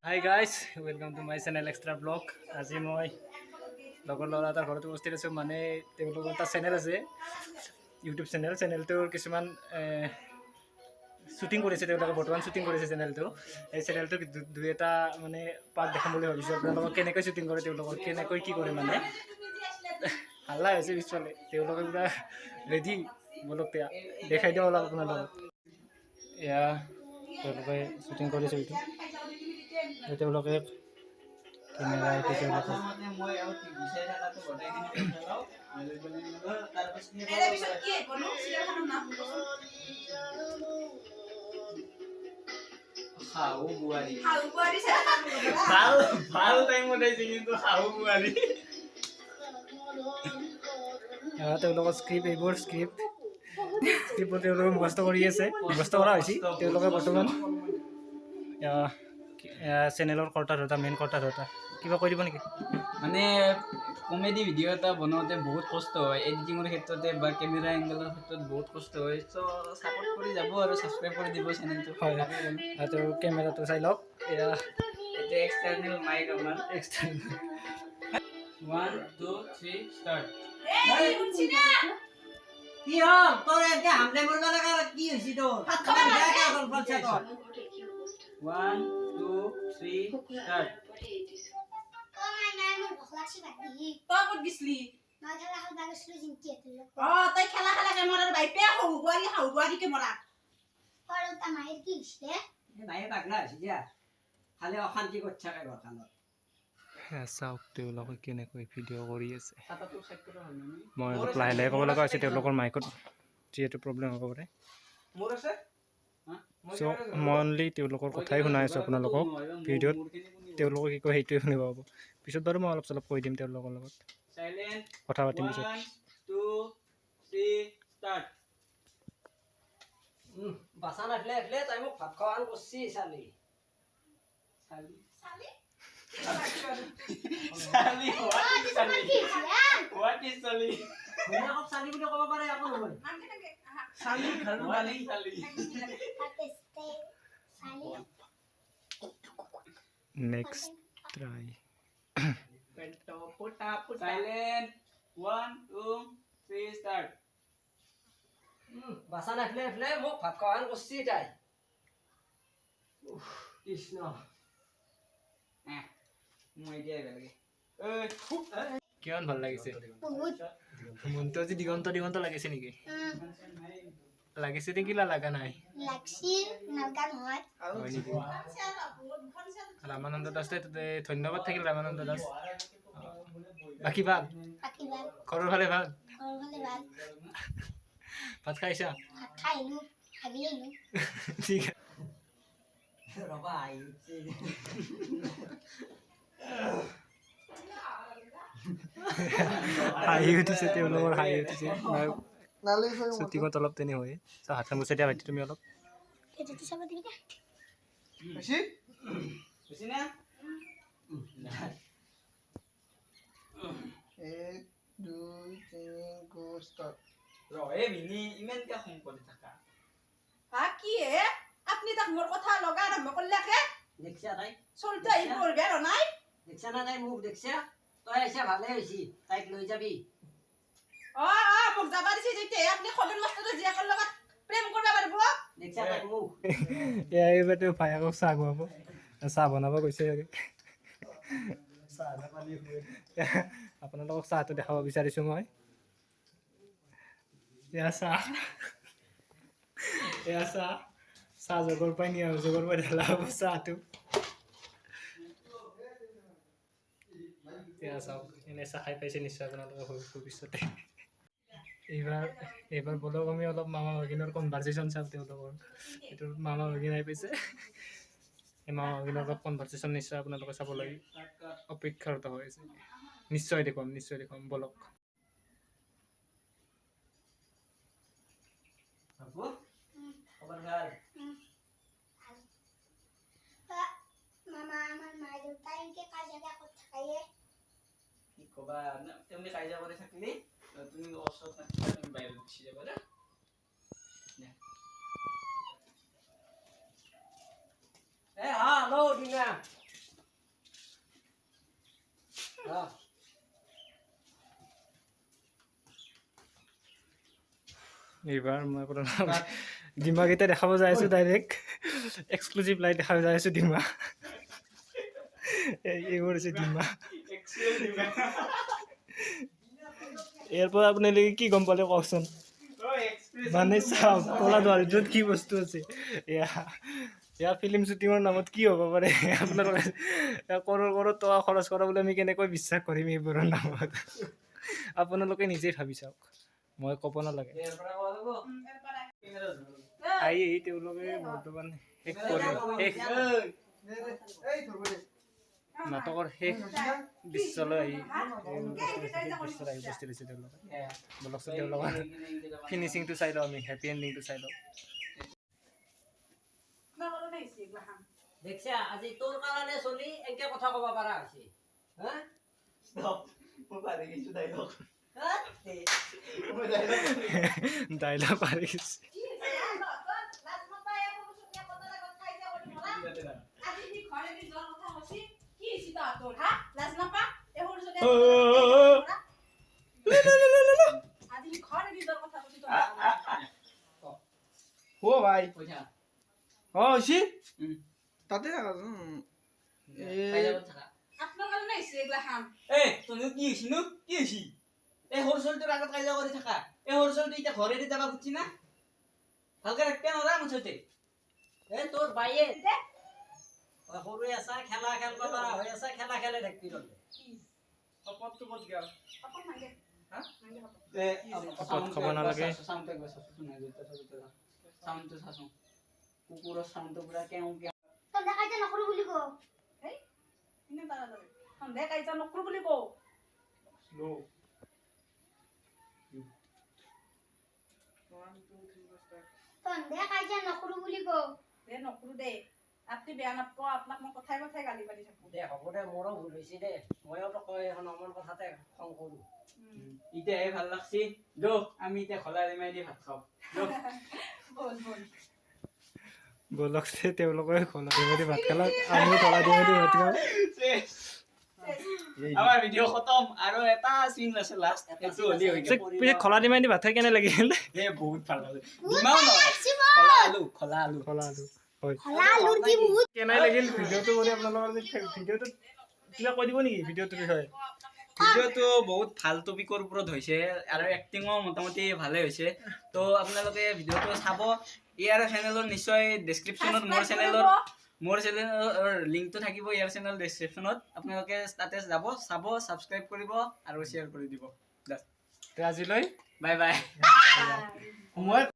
Hi guys, welcome to my channel Extra Vlog. আজি মই লগৰ ল'ৰা এটাৰ ঘৰত উপস্থিত আছোঁ। মানে তেওঁলোকৰ এটা চেনেল আছে, ইউটিউব চেনেলটোৰ কিছুমান শ্বুটিং কৰিছে, তেওঁলোকে বৰ্তমান শ্বুটিং কৰিছে চেনেলটো। এই চেনেলটোক দুই এটা মানে পাৰ্ট দেখাম বুলি ভাবিছোঁ। আপোনালোকক কেনেকৈ শ্বুটিং কৰে, তেওঁলোকৰ কেনেকৈ কি কৰে, মানে হাল্লা হৈছে পিছফালে। তেওঁলোকে পূৰা ৰেডি, বলক দেখাই দিওঁ অলপ আপোনালোকক। এয়া তেওঁলোকে শ্বুটিং কৰিছে এইটো। তেওঁলোকে কেমেৰা এইটো তেওঁলোকে তেওঁলোকৰ স্ক্ৰিপ্ট, এইবোৰ স্ক্ৰিপ্টবোৰ তেওঁলোকে মুখস্থ কৰি আছে, মুখস্থ কৰা হৈছে। তেওঁলোকে বৰ্তমান চেনেলৰ কৰ্তা ধৰ্তা, মেইন কৰ্তা ধৰ্তা। কিবা কৈ দিব নেকি? মানে কমেডি ভিডিঅ' এটা বনাওঁতে বহুত কষ্ট হয়, এডিটিঙৰ ক্ষেত্ৰতে বা কেমেৰা এংগলৰ ক্ষেত্ৰত বহুত কষ্ট হয়। চ' ছাপোৰ্ট কৰি যাব আৰু ছাবস্ক্ৰাইব কৰি দিব চেনেলটো। হয়, আৰু কেমেৰাটো চাই লওক। এয়া এতিয়া এক্সটাৰ্নেল মাইক আমাৰ এক্সটাৰ্নেল। 1 2 3 ষ্টাৰ্ট। কি হ'ল তোৰ এতিয়া হামলে মৰবা লাগা কি হৈছি তোৰ? ভাত খাবা লাগে আগৰ ফালছে তোৰ। 1 2 3 ষ্টাৰ্ট। নাই মোৰ ভোক লাগছি ভাত দি। তই ক'ত গিছলি? মই খেলা খেলবা গৈছিলো জিন্তিহঁতৰ লগত। তই খেলা কেমৰাৰ বাইপে সৰু বোৱাৰীকে মৰা। সৰুটা মায়ের কি হৈছিলে? এই ভাই পাগলা হৈছি যা। খালি অশান্তি করছে কাই ঘৰখনত। চাওক তেওঁলোকে কেনেকৈ ভিডিঅ' কৰি আছে। খাতাটো চেক কৰা হ'ল নে? মই অলপ লাহে লাহে ক'ব লগা হৈছে, তেওঁলোকৰ মাইকত যিহেতু প্ৰব্লেম হ'ব পাৰে। মোৰ আছে? চ' মই অনলি তেওঁলোকৰ কথাই শুনাই আছোঁ আপোনালোকক। ভিডিঅ'ত তেওঁলোকে কি কয় সেইটোৱে শুনিব পাব। পিছত বাৰু মই অলপ চলপ কৈ দিম তেওঁলোকৰ লগত, সাইলেন্ট। কথা পাতিম পিছত। 1 2 3 ষ্টাৰ্ট। বাসা নাফলে ফলে তাই মোক ভাত খাওয়ান কৰছি শালি। সালি চালি? সালি হোৱাট ইজ সালি? কোনে কব শালি বুলি কব পাৰে একো নহয়। নামকে নামকে। সালি ঘৰ গালি সালি। পাকিস্তে সালি নেক্সট ট্ৰাই। পেন্টো পুটা পুটা। সাইলেন্ট। 1 2 3 ষ্টাৰ্ট। বাসা নাফলে ফলে মোক ভাত খাওয়ান করছি তাই। কৃষ্ণ মই এতিয়া লাগে। কিমান ভাল লাগিছে, বহুত মনটো আজি দিগন্ত দিগন্ত লাগিছে নেকি? লাগিছে নেকি? লাগা নাই লাগছি নালগা নহয়। হয় নেকি? ৰামানন্দ দাস, ধন্যবাদ থাকিল ৰামানন্দ দাস। বাকী ভাল? বাকি ভাল, ঘৰৰ ফালে ভাল? ঘৰৰ ফালে ভাল। ভাত খাইছা? ভাত খাই আহিলো, ভাবি আহিলো। ঠিক আছে। ৰবা আহিছে। হাঁহি উঠিছে, তেওঁলোকৰ হাঁহি উঠিছে। শ্বুটিঙত অলপ তেনে হয়। হাতখন গুচাই দিয়া ভাইটি তুমি অলপ। সেইটো চাব দিবি না? বুজি না? 1 2 3 go start. ৰহে মিনি ইমান কে খং কৰি থাকা। কি হে? আপনি তাক মোৰ কথা লগা আৰম্ভ করলে কে? দেখছা তাই? চলতে আহি পড়বে আর নাই? দেখছা না তাই মুখ দেখছা? তই আইছা ভালে হইছি, তাইক লৈ যাবি। মোক যাবা দিছি যেতে আপনি খবর মাস্টার জিয়াকৰ লগত প্ৰেম কৰবা পাৰব? দেখছা তাই মুখ? এইবাৰতো ভাইয়াকক চাহ খুৱাব, চাহ বনাব গৈছে। আপোনালোকক চাহটো দেখাব বিচাৰিছোঁ মই। এয়া চাহ, এয়া চাহ। চাহ জগৰ পাই নিয়া, জগৰ পাই ঢালা হ'ব চাহটো। এয়া চাওক, এনে চাহ খাই পাইছে নিশ্চয় আপোনালোকে ভৱিষ্যতে। এইবাৰ বলক আমি অলপ মামা ভাগিনৰ কনভাৰ্চেশ্যন চাওঁ তেওঁলোকৰ। এইটো মামা ভাগিন আহি পাইছে। এই মামা ভাগিনৰ অলপ কনভাৰ্চেশ্যন নিশ্চয় আপোনালোকে চাব লাগে, অপেক্ষাৰত হৈ আছে। নিশ্চয় দেখুৱাম বলক। খবৰ ভাল? মামা আমার মা দেউতা ইনকে কাজে কত থাকে? কি কবা না, তুমি কাইজা কৰি থাকিলি তুমি ওচৰত নাথাকিবা, তুমি বাহিৰত গুচি যাবা দে। হ্যালো ডিনা এইবাৰ মই কোনো ডিমাকেইটা দেখাব যাই আছোঁ ডাইৰেক্ট এক্সক্লুজিভ লাইট দেখাব যাই আছোঁ ডিমা এইবোৰ হৈছে ডিমা ইয়াৰ পৰা আপোনালোকে কি গম পালে কওকচোন মানে চাওক কলা দুৱাৰটোত কি বস্তু আছে এয়া ফিল্ম শ্বুটিঙৰ নামত কি হ'ব পাৰে আপোনালোকে কৰোৰ টকা খৰচ কৰা বুলি আমি কেনেকৈ বিশ্বাস কৰিম এইবোৰৰ নামত আপোনালোকে নিজেই ভাবি চাওক মই ক'ব নালাগে আহি তেওঁলোকে বৰ্তমান শেষ নাটকৰ শেষ দৃশ্যলৈ আহি দৃশ্যত আহি উপস্থিত হৈছে তেওঁলোকে বলকচোন তেওঁলোকৰ ফিনিচিংটো চাই লওঁ আমি হেপী এণ্ডিংটো চাই লওঁ দেখছা আজি তোৰ কাৰণে চলি এনেকে কথা ক'ব পাৰা হৈছে হা ডাইলগ পাৰি গৈছে ও ভাই পইচা ও সি হুম তাতে থাকা তুমি কি হৈছি নো কি হৈছি এই সৰু ছোৱালীটোৰ আগত কাজিয়া কৰি থাকা এই সৰু ছোৱালীটো এতিয়া ঘৰেদি যাবা খুজিছি না ভালকে ৰাখতে নৰা মুঠতে এ তোৰ বাইয়ে সৰু আছা খেলা খেলবা পাৰা হৈ আছে খেলা খেলে দেখবি তই শপতটো ক'ত গেল শপত খাব নালাগে সাউন্ডটো চাচোন কুকুৰৰ সাউন্ডটো পুৰা কেও কেও সন্ধ্যা কাজিয়া নকৰো বুলি কওঁ সন্ধিয়া কাজিয়া নকৰো বুলি কওঁ সন্ধ্যা কাজিয়া নকৰো বুলি কওঁ নকৰো দে আপুনি বেয়া নাপাব আপোনাক মই কথাই কথাই গালি পাৰি থাকো দে হ'ব দে মোৰো ভুল হৈছে দে ময়ো তো কয় এখন আমাৰ কথাতে খং কৰোঁ এতিয়াহে ভাল লাগছি দো আমি এতিয়া খলা ৰিমাই দি ভাত খাওঁ দো বলকচে তেওঁলোকে খলা ডিমেদি ভাত খালাক আমিও খলা ডিমেদি ভাত খাওঁ আমাৰ ভিডিঅ' খতম আৰু এটা চিন আছে লাষ্ট সেইটো হলি হৈ গ'ল পিছে খলা ডিমেদি ভাত খাই কেনে লাগিল এ বহুত ভাল লাগিল যিমাও নহয় খলা আলু খলা আলু হয় হলা আলুৰ কি বহুত কেনে লাগিল ভিডিঅ'টো কৰি আপোনালোকৰ ভিডিঅ'টো কিবা কৈ দিব নেকি ভিডিঅ'টোৰ বিষয়ে ভিডিঅ'টো বহুত ভাল টপিকৰ ওপৰত হৈছে আৰু এক্টিঙো মোটামুটি ভালে হৈছে তো আপোনালোকে ভিডিঅ'টো চাব ইয়াৰ চেনেলৰ নিশ্চয় ডেছক্ৰিপশ্যনত মোৰ চেনেলৰ লিংকটো থাকিব ইয়াৰ চেনেল ডেছক্ৰিপশ্যনত আপোনালোকে তাতে যাব চাব ছাবস্ক্ৰাইব কৰিব আৰু শ্বেয়াৰ কৰি দিব আজিলৈ বাই বাই মই